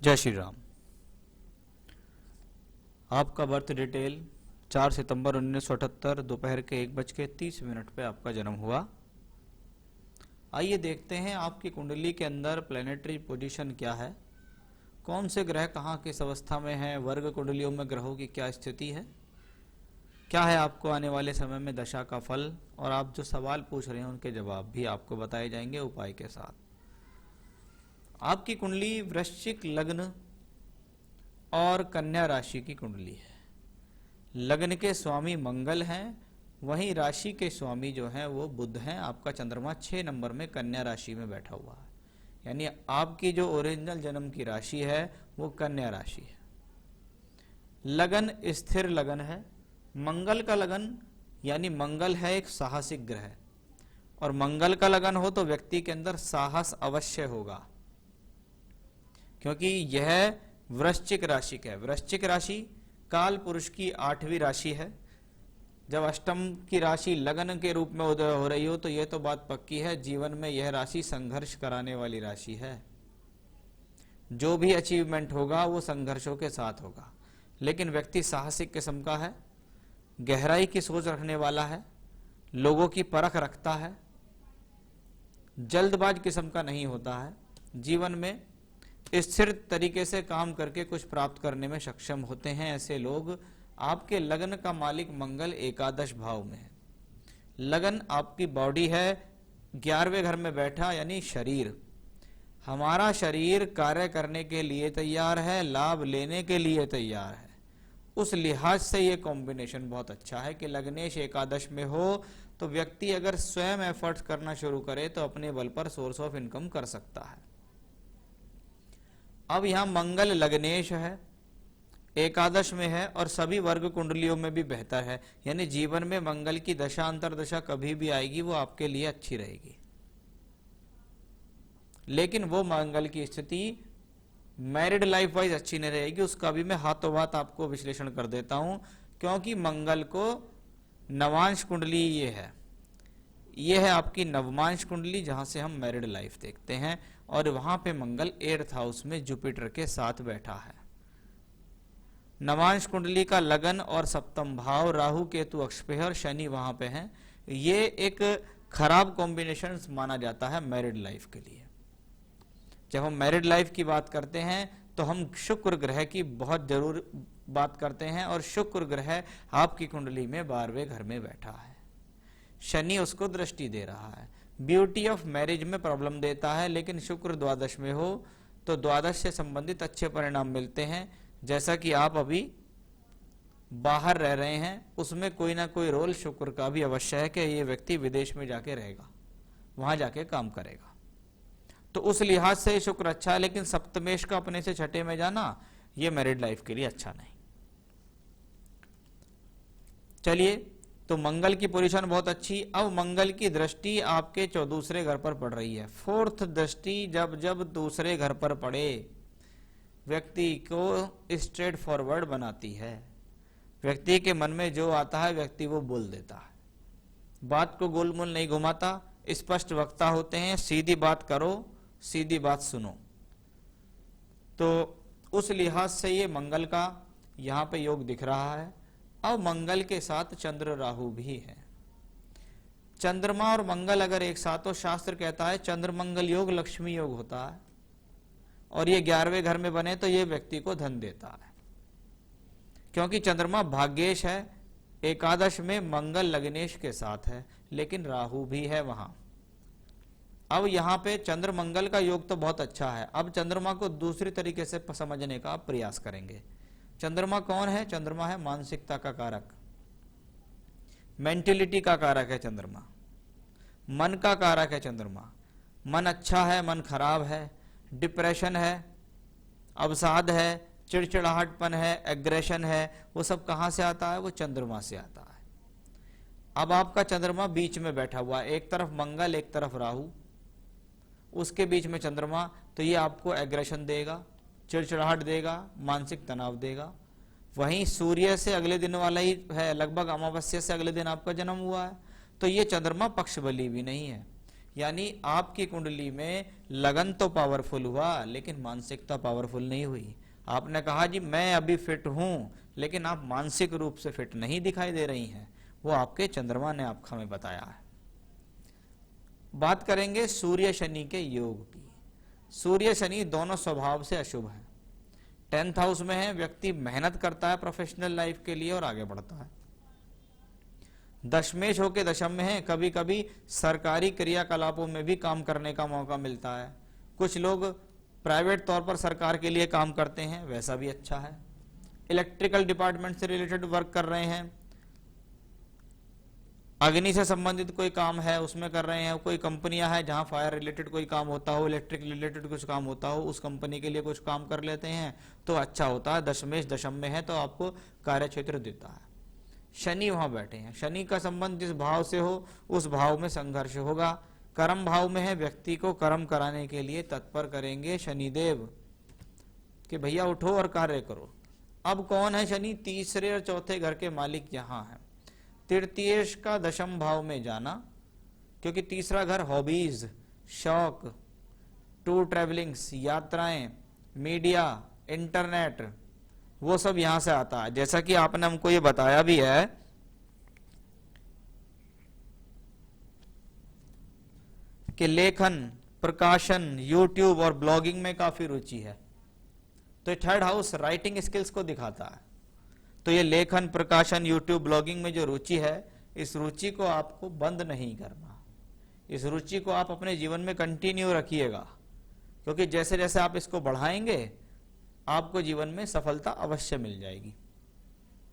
जय श्री राम। आपका birth detail 4 सितंबर 1978 दोपहर के 1:30 पे आपका जन्म हुआ। आइए देखते हैं आपकी कुंडली के अंदर प्लैनेटरी पोजीशन क्या है, कौन से ग्रह कहाँ किस अवस्था में है, वर्ग कुंडलियों में ग्रहों की क्या स्थिति है, क्या है आपको आने वाले समय में दशा का फल, और आप जो सवाल पूछ रहे हैं उनके जवाब भी आपको बताए जाएंगे उपाय के साथ। आपकी कुंडली वृश्चिक लग्न और कन्या राशि की कुंडली है। लग्न के स्वामी मंगल हैं, वहीं राशि के स्वामी जो हैं वो बुध हैं। आपका चंद्रमा 6 नंबर में कन्या राशि में बैठा हुआ है, यानी आपकी जो ओरिजिनल जन्म की राशि है वो कन्या राशि है। लगन स्थिर लगन है, मंगल का लगन, यानी मंगल है एक साहसिक ग्रह, और मंगल का लगन हो तो व्यक्ति के अंदर साहस अवश्य होगा, क्योंकि यह वृश्चिक राशि का है। वृश्चिक राशि काल पुरुष की 8वीं राशि है। जब अष्टम की राशि लगन के रूप में उदय हो रही हो तो यह तो बात पक्की है, जीवन में यह राशि संघर्ष कराने वाली राशि है। जो भी अचीवमेंट होगा वो संघर्षों के साथ होगा, लेकिन व्यक्ति साहसिक किस्म का है, गहराई की सोच रखने वाला है, लोगों की परख रखता है, जल्दबाज किस्म का नहीं होता है। जीवन में स्थिर तरीके से काम करके कुछ प्राप्त करने में सक्षम होते हैं ऐसे लोग। आपके लगन का मालिक मंगल एकादश भाव में है। लगन आपकी बॉडी है, 11वें घर में बैठा, यानी शरीर। हमारा शरीर कार्य करने के लिए तैयार है, लाभ लेने के लिए तैयार है। उस लिहाज से ये कॉम्बिनेशन बहुत अच्छा है कि लग्नेश एकादश में हो तो व्यक्ति अगर स्वयं एफर्ट्स करना शुरू करे तो अपने बल पर सोर्स ऑफ इनकम कर सकता है। अब यहां मंगल लग्नेश है, एकादश में है, और सभी वर्ग कुंडलियों में भी बेहतर है, यानी जीवन में मंगल की दशा अंतरदशा कभी भी आएगी वो आपके लिए अच्छी रहेगी। लेकिन वो मंगल की स्थिति मैरिड लाइफ वाइज अच्छी नहीं रहेगी, उसका भी मैं हाथों हाथ आपको विश्लेषण कर देता हूं, क्योंकि मंगल को नवांश कुंडली ये है आपकी नवमांश कुंडली, जहां से हम मैरिड लाइफ देखते हैं, और वहां पे मंगल 8th हाउस में जुपिटर के साथ बैठा है। नवांश कुंडली का लगन और सप्तम भाव, राहु केतु अक्ष पे है और शनि वहां पे है। ये एक खराब कॉम्बिनेशन माना जाता है मैरिड लाइफ के लिए। जब हम मैरिड लाइफ की बात करते हैं तो हम शुक्र ग्रह की बहुत जरूर बात करते हैं, और शुक्र ग्रह आपकी कुंडली में 12वें घर में बैठा है। शनि उसको दृष्टि दे रहा है, ब्यूटी ऑफ मैरिज में प्रॉब्लम देता है, लेकिन शुक्र द्वादश में हो तो द्वादश से संबंधित अच्छे परिणाम मिलते हैं। जैसा कि आप अभी बाहर रह रहे हैं, उसमें कोई ना कोई रोल शुक्र का भी अवश्य है कि ये व्यक्ति विदेश में जाके रहेगा, वहां जाके काम करेगा, तो उस लिहाज से शुक्र अच्छा है। लेकिन सप्तमेश का अपने से छठे में जाना ये मैरिड लाइफ के लिए अच्छा नहीं। चलिए, तो मंगल की पोजीशन बहुत अच्छी। अब मंगल की दृष्टि आपके दूसरे घर पर पड़ रही है। 4th दृष्टि जब दूसरे घर पर पड़े व्यक्ति को स्ट्रेट फॉरवर्ड बनाती है। व्यक्ति के मन में जो आता है व्यक्ति वो बोल देता है, बात को गोलमोल नहीं घुमाता, स्पष्ट वक्ता होते हैं, सीधी बात करो, सीधी बात सुनो। तो उस लिहाज से ये मंगल का यहाँ पे योग दिख रहा है। अब मंगल के साथ चंद्र राहु भी है। चंद्रमा और मंगल अगर एक साथ हो, शास्त्र कहता है चंद्र मंगल योग लक्ष्मी योग होता है, और ये 11वें घर में बने तो ये व्यक्ति को धन देता है, क्योंकि चंद्रमा भाग्येश है, एकादश में मंगल लग्नेश के साथ है, लेकिन राहु भी है वहां। अब यहाँ पे चंद्र मंगल का योग तो बहुत अच्छा है। अब चंद्रमा को दूसरी तरीके से समझने का प्रयास करेंगे। चंद्रमा कौन है? चंद्रमा है मानसिकता का कारक, मेंटेलिटी का कारक है चंद्रमा, मन का कारक है चंद्रमा। मन अच्छा है, मन खराब है, डिप्रेशन है, अवसाद है, चिड़चिड़ाहटपन है, एग्रेशन है, वो सब कहां से आता है? वो चंद्रमा से आता है। अब आपका चंद्रमा बीच में बैठा हुआ है, एक तरफ मंगल एक तरफ राहु, उसके बीच में चंद्रमा, तो ये आपको एग्रेशन देगा, चिड़चिड़ाहट देगा, मानसिक तनाव देगा। वहीं सूर्य से अगले दिन वाला ही है, लगभग अमावस्या से अगले दिन आपका जन्म हुआ है, तो ये चंद्रमा पक्ष बली भी नहीं है, यानी आपकी कुंडली में लगन तो पावरफुल हुआ लेकिन मानसिकता पावरफुल नहीं हुई। आपने कहा जी मैं अभी फिट हूं, लेकिन आप मानसिक रूप से फिट नहीं दिखाई दे रही हैं, वो आपके चंद्रमा ने आपको हमें बताया है। बात करेंगे सूर्य शनि के योग की। सूर्य शनि दोनों स्वभाव से अशुभ हैं। 10th हाउस में है, व्यक्ति मेहनत करता है प्रोफेशनल लाइफ के लिए और आगे बढ़ता है। दशमेश होके दशम में है, कभी कभी सरकारी क्रियाकलापों में भी काम करने का मौका मिलता है। कुछ लोग प्राइवेट तौर पर सरकार के लिए काम करते हैं, वैसा भी अच्छा है। इलेक्ट्रिकल डिपार्टमेंट से रिलेटेड वर्क कर रहे हैं, अग्नि से संबंधित कोई काम है उसमें कर रहे हैं, कोई कंपनियां हैं जहां फायर रिलेटेड कोई काम होता हो, इलेक्ट्रिक रिलेटेड कुछ काम होता हो, उस कंपनी के लिए कुछ काम कर लेते हैं तो अच्छा होता है। दशमेश दशम में है तो आपको कार्य क्षेत्र देता है। शनि वहां बैठे हैं, शनि का संबंध जिस भाव से हो उस भाव में संघर्ष होगा। कर्म भाव में है, व्यक्ति को कर्म कराने के लिए तत्पर करेंगे शनिदेव कि भैया उठो और कार्य करो। अब कौन है शनि? तीसरे और चौथे घर के मालिक यहां है। तृतीयेश का दशम भाव में जाना, क्योंकि तीसरा घर हॉबीज, शौक, टूर ट्रेवलिंग्स, यात्राएं, मीडिया, इंटरनेट, वो सब यहां से आता है। जैसा कि आपने हमको ये बताया भी है कि लेखन, प्रकाशन, यूट्यूब और ब्लॉगिंग में काफी रुचि है, तो 3rd हाउस राइटिंग स्किल्स को दिखाता है। तो ये लेखन, प्रकाशन, यूट्यूब, ब्लॉगिंग में जो रुचि है, इस रुचि को आपको बंद नहीं करना, इस रुचि को आप अपने जीवन में कंटिन्यू रखिएगा, क्योंकि जैसे जैसे आप इसको बढ़ाएंगे आपको जीवन में सफलता अवश्य मिल जाएगी।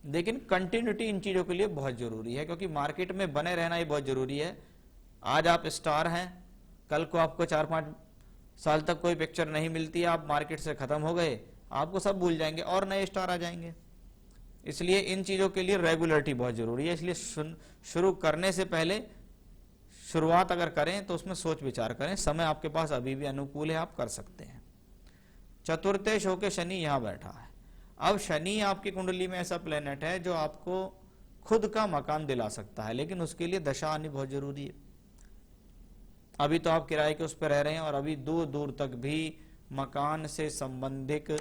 लेकिन कंटिन्यूटी इन चीजों के लिए बहुत जरूरी है, क्योंकि मार्केट में बने रहना ही बहुत जरूरी है। आज आप स्टार हैं, कल को आपको 4-5 साल तक कोई पिक्चर नहीं मिलती है, आप मार्केट से खत्म हो गए, आपको सब भूल जाएंगे और नए स्टार आ जाएंगे। इसलिए इन चीजों के लिए रेगुलरिटी बहुत जरूरी है। इसलिए शुरू करने से पहले, शुरुआत अगर करें तो उसमें सोच विचार करें। समय आपके पास अभी भी अनुकूल है, आप कर सकते हैं। चतुर्थेश होके शनि यहां बैठा है। अब शनि आपकी कुंडली में ऐसा प्लेनेट है जो आपको खुद का मकान दिला सकता है, लेकिन उसके लिए दशा आनी बहुत जरूरी है। अभी तो आप किराए के उस पर रह रहे हैं और अभी दूर दूर तक भी मकान से संबंधित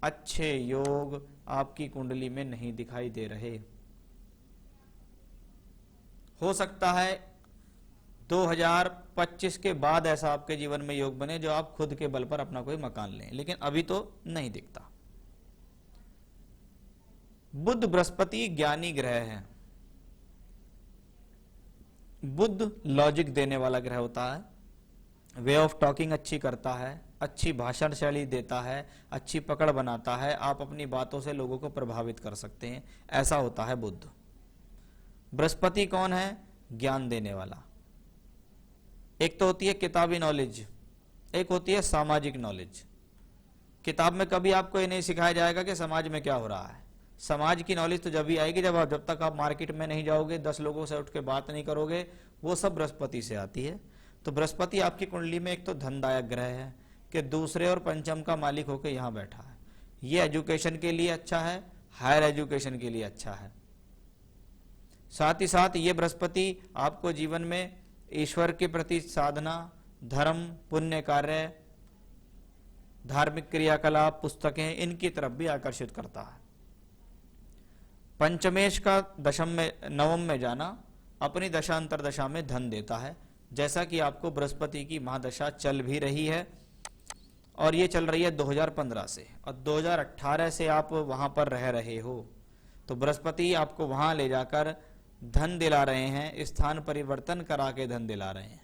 अच्छे योग आपकी कुंडली में नहीं दिखाई दे रहे। हो सकता है 2025 के बाद ऐसा आपके जीवन में योग बने जो आप खुद के बल पर अपना कोई मकान लें, लेकिन अभी तो नहीं दिखता। बुध बृहस्पति ज्ञानी ग्रह है। बुध लॉजिक देने वाला ग्रह होता है, वे ऑफ टॉकिंग अच्छी करता है, अच्छी भाषण शैली देता है, अच्छी पकड़ बनाता है, आप अपनी बातों से लोगों को प्रभावित कर सकते हैं, ऐसा होता है बुध। बृहस्पति कौन है? ज्ञान देने वाला। एक तो होती है किताबी नॉलेज, एक होती है सामाजिक नॉलेज। किताब में कभी आपको ये नहीं सिखाया जाएगा कि समाज में क्या हो रहा है। समाज की नॉलेज तो जब भी आएगी जब तक आप मार्केट में नहीं जाओगे, 10 लोगों से उठ के बात नहीं करोगे, वो सब बृहस्पति से आती है। तो बृहस्पति आपकी कुंडली में एक तो धनदायक ग्रह है कि दूसरे और पंचम का मालिक होकर यहां बैठा है। ये एजुकेशन के लिए अच्छा है, हायर एजुकेशन के लिए अच्छा है। साथ ही साथ ये बृहस्पति आपको जीवन में ईश्वर के प्रति साधना, धर्म, पुण्य कार्य, धार्मिक क्रियाकलाप, पुस्तकें, इनकी तरफ भी आकर्षित करता है। पंचमेश का दशम में, नवम में जाना अपनी दशा अंतर दशा में धन देता है, जैसा कि आपको बृहस्पति की महादशा चल भी रही है और ये चल रही है 2015 से, और 2018 से आप वहां पर रह रहे हो। तो बृहस्पति आपको वहां ले जाकर धन दिला रहे हैं, स्थान परिवर्तन करा के धन दिला रहे हैं।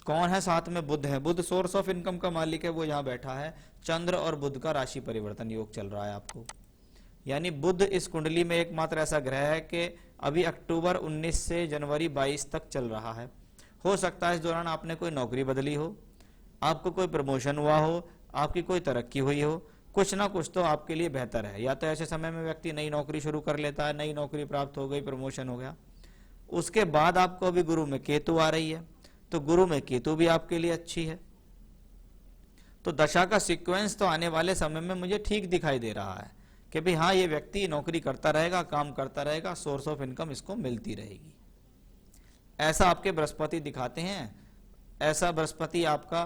कौन है? साथ में बुध है। बुध सोर्स ऑफ इनकम का मालिक है, वो यहां बैठा है। चंद्र और बुध का राशि परिवर्तन योग चल रहा है आपको, यानी बुध इस कुंडली में एकमात्र ऐसा ग्रह है कि अभी अक्टूबर 19 से जनवरी 22 तक चल रहा है। हो सकता है इस दौरान आपने कोई नौकरी बदली हो, आपको कोई प्रमोशन हुआ हो, आपकी कोई तरक्की हुई हो, कुछ ना कुछ तो आपके लिए बेहतर है। या तो ऐसे समय में व्यक्ति नई नौकरी शुरू कर लेता है, नई नौकरी प्राप्त हो गई, प्रमोशन हो गया। उसके बाद आपको अभी गुरु में केतु आ रही है, तो गुरु में केतु भी आपके लिए अच्छी है। तो दशा का सीक्वेंस तो आने वाले समय में मुझे ठीक दिखाई दे रहा है कि भाई हाँ, ये व्यक्ति नौकरी करता रहेगा, काम करता रहेगा, सोर्स ऑफ इनकम इसको मिलती रहेगी। ऐसा आपके बृहस्पति दिखाते हैं, ऐसा बृहस्पति आपका,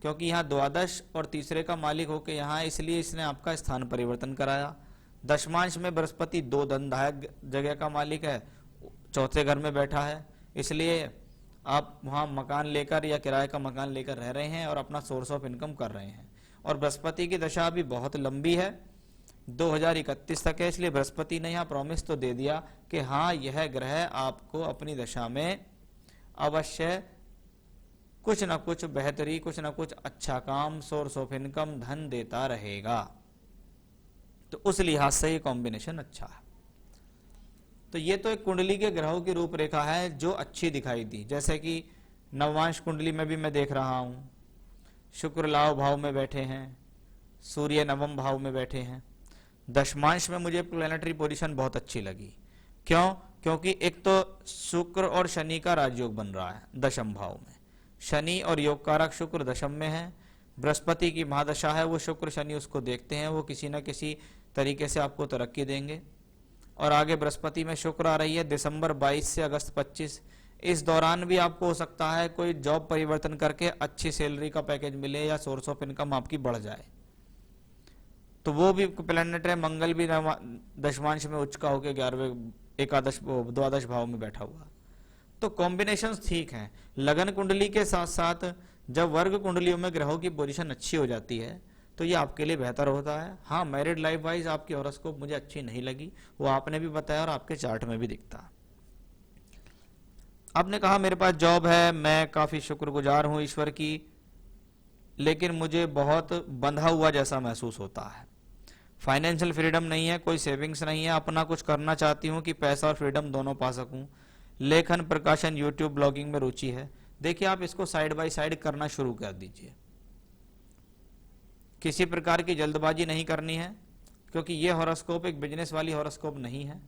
क्योंकि यहाँ द्वादश और तीसरे का मालिक होके यहाँ, इसलिए इसने आपका स्थान परिवर्तन कराया। दशमांश में बृहस्पति 2 धनदायक जगह का मालिक है, चौथे घर में बैठा है, इसलिए आप वहाँ मकान लेकर या किराए का मकान लेकर रह रहे हैं और अपना सोर्स ऑफ इनकम कर रहे हैं। और बृहस्पति की दशा अभी बहुत लंबी है, 2031 तक है, इसलिए बृहस्पति ने यहाँ प्रॉमिस तो दे दिया कि हाँ, यह ग्रह आपको अपनी दशा में अवश्य कुछ ना कुछ बेहतरी, कुछ ना कुछ अच्छा काम, सोर्स ऑफ इनकम, धन देता रहेगा। तो उस लिहाज से ये कॉम्बिनेशन अच्छा है। तो ये तो एक कुंडली के ग्रहों की रूपरेखा है जो अच्छी दिखाई दी। जैसे कि नवांश कुंडली में भी मैं देख रहा हूं, शुक्र लाभ भाव में बैठे हैं, सूर्य नवम भाव में बैठे हैं। दशमांश में मुझे प्लैनेटरी पोजीशन बहुत अच्छी लगी। क्यों? क्योंकि एक तो शुक्र और शनि का राजयोग बन रहा है दशम भाव में, शनि और योग कारक शुक्र दशम में है। बृहस्पति की महादशा है, वो शुक्र शनि उसको देखते हैं, वो किसी न किसी तरीके से आपको तरक्की देंगे। और आगे बृहस्पति में शुक्र आ रही है दिसंबर 22 से अगस्त 25, इस दौरान भी आपको हो सकता है कोई जॉब परिवर्तन करके अच्छी सैलरी का पैकेज मिले या सोर्स ऑफ इनकम आपकी बढ़ जाए। तो वो भी प्लैनेट है, मंगल भी दशमांश में उच्च का होकर 11वें एकादश द्वादश भाव में बैठा हुआ। तो कॉम्बिनेशंस ठीक हैं। लगन कुंडली के साथ साथ जब वर्ग कुंडलियों में ग्रहों की पोजीशन अच्छी हो जाती है तो ये आपके लिए बेहतर होता है। हाँ, मैरिड लाइफ वाइज आपकी हॉरोस्कोप मुझे अच्छी नहीं लगी, वो आपने भी बताया और आपके चार्ट में भी दिखता है। आपने कहा मेरे पास जॉब है, मैं काफी शुक्रगुजार हूं ईश्वर की, लेकिन मुझे बहुत बंधा हुआ जैसा महसूस होता है। फाइनेंशियल फ्रीडम नहीं है, कोई सेविंग्स नहीं है, अपना कुछ करना चाहती हूँ कि पैसा और फ्रीडम दोनों पा सकूं। लेखन, प्रकाशन, यूट्यूब, ब्लॉगिंग में रुचि है। देखिए, आप इसको साइड बाय साइड करना शुरू कर दीजिए। किसी प्रकार की जल्दबाजी नहीं करनी है, क्योंकि ये हॉरोस्कोप एक बिजनेस वाली हॉरोस्कोप नहीं है।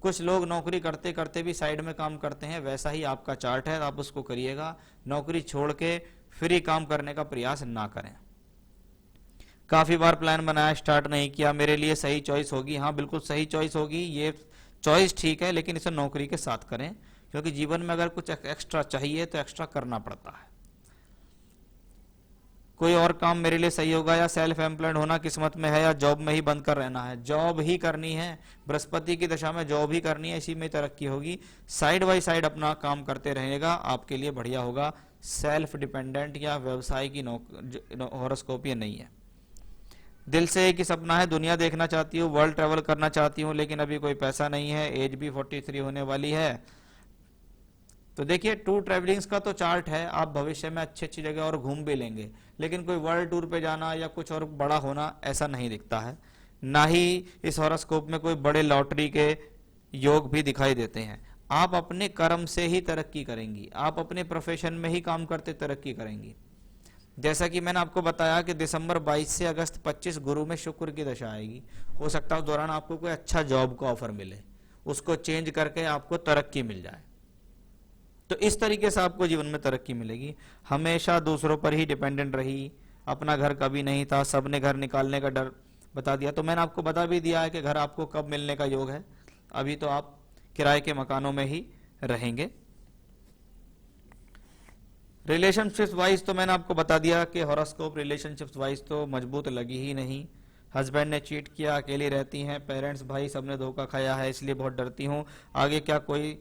कुछ लोग नौकरी करते करते भी साइड में काम करते हैं, वैसा ही आपका चार्ट है, आप उसको करिएगा। नौकरी छोड़ के फ्री काम करने का प्रयास ना करें। काफी बार प्लान बनाया, स्टार्ट नहीं किया, मेरे लिए सही चॉइस होगी। हाँ, बिल्कुल सही चॉइस होगी, ये चॉइस ठीक है, लेकिन इसे नौकरी के साथ करें, क्योंकि जीवन में अगर कुछ एक्स्ट्रा चाहिए तो एक्स्ट्रा करना पड़ता है। कोई और काम मेरे लिए सही होगा, या सेल्फ एम्प्लॉयड होना किस्मत में है, या जॉब में ही बंद कर रहना है। जॉब ही करनी है, बृहस्पति की दशा में जॉब ही करनी है, इसी में तरक्की होगी। साइड बाय साइड अपना काम करते रहेगा, आपके लिए बढ़िया होगा। सेल्फ डिपेंडेंट या व्यवसाय की हॉरोस्कोप ये नहीं है। दिल से एक ही सपना है, दुनिया देखना चाहती हूँ, वर्ल्ड ट्रेवल करना चाहती हूँ, लेकिन अभी कोई पैसा नहीं है, एज भी 43 होने वाली है। तो देखिए, टूर ट्रैवलिंग्स का तो चार्ट है, आप भविष्य में अच्छी अच्छी जगह और घूम भी लेंगे, लेकिन कोई वर्ल्ड टूर पे जाना या कुछ और बड़ा होना ऐसा नहीं दिखता है। ना ही इस हॉरोस्कोप में कोई बड़े लॉटरी के योग भी दिखाई देते हैं। आप अपने कर्म से ही तरक्की करेंगी, आप अपने प्रोफेशन में ही काम करते तरक्की करेंगी। जैसा कि मैंने आपको बताया कि दिसंबर 22 से अगस्त 25 गुरु में शुक्र की दशा आएगी। हो सकता है उस दौरान आपको कोई अच्छा जॉब का ऑफर मिले, उसको चेंज करके आपको तरक्की मिल जाए। तो इस तरीके से आपको जीवन में तरक्की मिलेगी। हमेशा दूसरों पर ही डिपेंडेंट रही, अपना घर कभी नहीं था, सबने घर निकालने का डर बता दिया। तो मैंने आपको बता भी दिया है कि घर आपको कब मिलने का योग है। अभी तो आप किराए के मकानों में ही रहेंगे। रिलेशनशिप्स वाइज तो मैंने आपको बता दिया कि हॉरोस्कोप रिलेशनशिप्स वाइज तो मजबूत लगी ही नहीं। हस्बैंड ने चीट किया, अकेली रहती हैं, पेरेंट्स भाई सबने धोखा खाया है, इसलिए बहुत डरती हूँ। आगे क्या कोई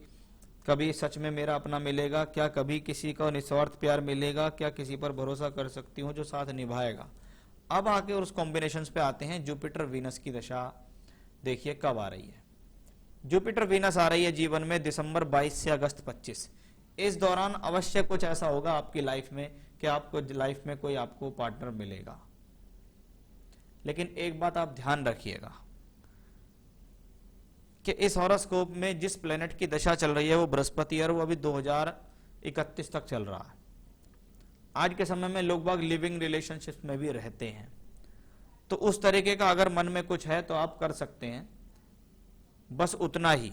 कभी सच में मेरा अपना मिलेगा? क्या कभी किसी को निस्वार्थ प्यार मिलेगा? क्या किसी पर भरोसा कर सकती हूँ जो साथ निभाएगा? अब आके उस कॉम्बिनेशंस पे आते हैं। जुपिटर वीनस की दशा देखिए कब आ रही है। जुपिटर वीनस आ रही है जीवन में दिसंबर 22 से अगस्त 25। इस दौरान अवश्य कुछ ऐसा होगा आपकी लाइफ में कि आपको लाइफ में कोई आपको पार्टनर मिलेगा। लेकिन एक बात आप ध्यान रखिएगा कि इस हॉरोस्कोप में जिस प्लेनेट की दशा चल रही है वो बृहस्पति है, और वो अभी 2031 तक चल रहा है। आज के समय में लोग बाग लिविंग रिलेशनशिप में भी रहते हैं, तो उस तरीके का अगर मन में कुछ है तो आप कर सकते हैं, बस उतना ही।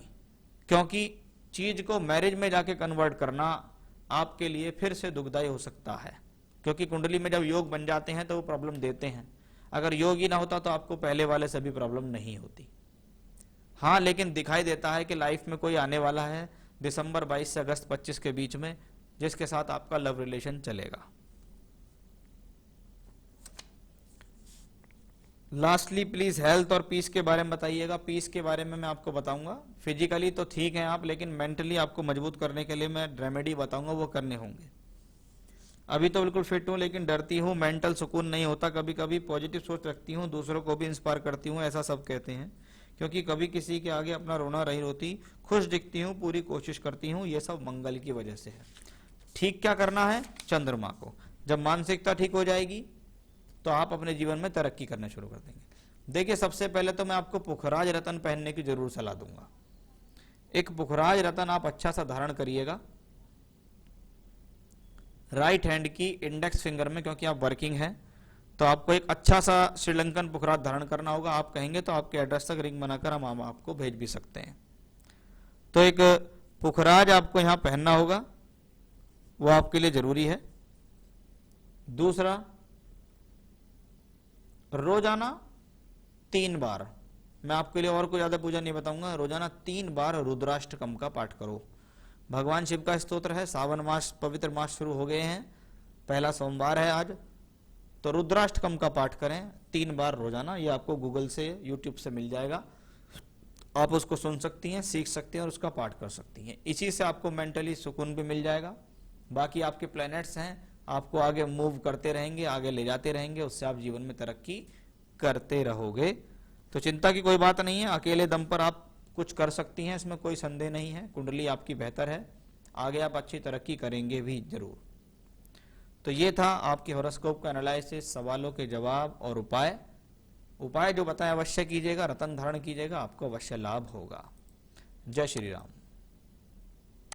क्योंकि चीज को मैरिज में जाके कन्वर्ट करना आपके लिए फिर से दुखदायी हो सकता है, क्योंकि कुंडली में जब योग बन जाते हैं तो वो प्रॉब्लम देते हैं। अगर योग ही ना होता तो आपको पहले वाले से भी प्रॉब्लम नहीं होती। हाँ, लेकिन दिखाई देता है कि लाइफ में कोई आने वाला है दिसंबर 22 से अगस्त 25 के बीच में, जिसके साथ आपका लव रिलेशन चलेगा। लास्टली प्लीज हेल्थ और पीस के बारे में बताइएगा। पीस के बारे में मैं आपको बताऊंगा। फिजिकली तो ठीक है आप, लेकिन मेंटली आपको मजबूत करने के लिए मैं रेमेडी बताऊंगा, वो करने होंगे। अभी तो बिल्कुल फिट हूं, लेकिन डरती हूं, मेंटल सुकून नहीं होता, कभी कभी पॉजिटिव सोच रखती हूं, दूसरों को भी इंस्पायर करती हूं, ऐसा सब कहते हैं, क्योंकि कभी किसी के आगे अपना रोना नहीं रोती, खुश दिखती हूं, पूरी कोशिश करती हूं, ये सब मंगल की वजह से है। ठीक क्या करना है? चंद्रमा को। जब मानसिकता ठीक हो जाएगी तो आप अपने जीवन में तरक्की करना शुरू कर देंगे। देखिए, सबसे पहले तो मैं आपको पुखराज रतन पहनने की जरूर सलाह दूंगा। एक पुखराज रतन आप अच्छा सा धारण करिएगा राइट हैंड की इंडेक्स फिंगर में, क्योंकि आप वर्किंग हैं तो आपको एक अच्छा सा श्रीलंकन पुखराज धारण करना होगा। आप कहेंगे तो आपके एड्रेस तक रिंग बनाकर हम आपको भेज भी सकते हैं। तो एक पुखराज आपको यहां पहनना होगा, वो आपके लिए जरूरी है। दूसरा, रोजाना 3 बार, मैं आपके लिए और कोई ज्यादा पूजा नहीं बताऊंगा, रोजाना 3 बार रुद्राष्टकम का पाठ करो। भगवान शिव का स्तोत्र है, सावन मास पवित्र मास शुरू हो गए हैं, पहला सोमवार है आज, तो रुद्राष्टकम का पाठ करें 3 बार रोजाना। ये आपको गूगल से यूट्यूब से मिल जाएगा, आप उसको सुन सकती हैं, सीख सकती हैं और उसका पाठ कर सकती हैं। इसी से आपको मेंटली सुकून भी मिल जाएगा। बाकी आपके प्लैनेट्स हैं, आपको आगे मूव करते रहेंगे, आगे ले जाते रहेंगे, उससे आप जीवन में तरक्की करते रहोगे। तो चिंता की कोई बात नहीं है, अकेले दम पर आप कुछ कर सकती हैं, इसमें कोई संदेह नहीं है। कुंडली आपकी बेहतर है, आगे आप अच्छी तरक्की करेंगे भी जरूर। तो ये था आपके हॉरोस्कोप का एनालिसिस, सवालों के जवाब और उपाय। उपाय जो बताया अवश्य कीजिएगा, रतन धारण कीजिएगा, आपको अवश्य लाभ होगा। जय श्री राम।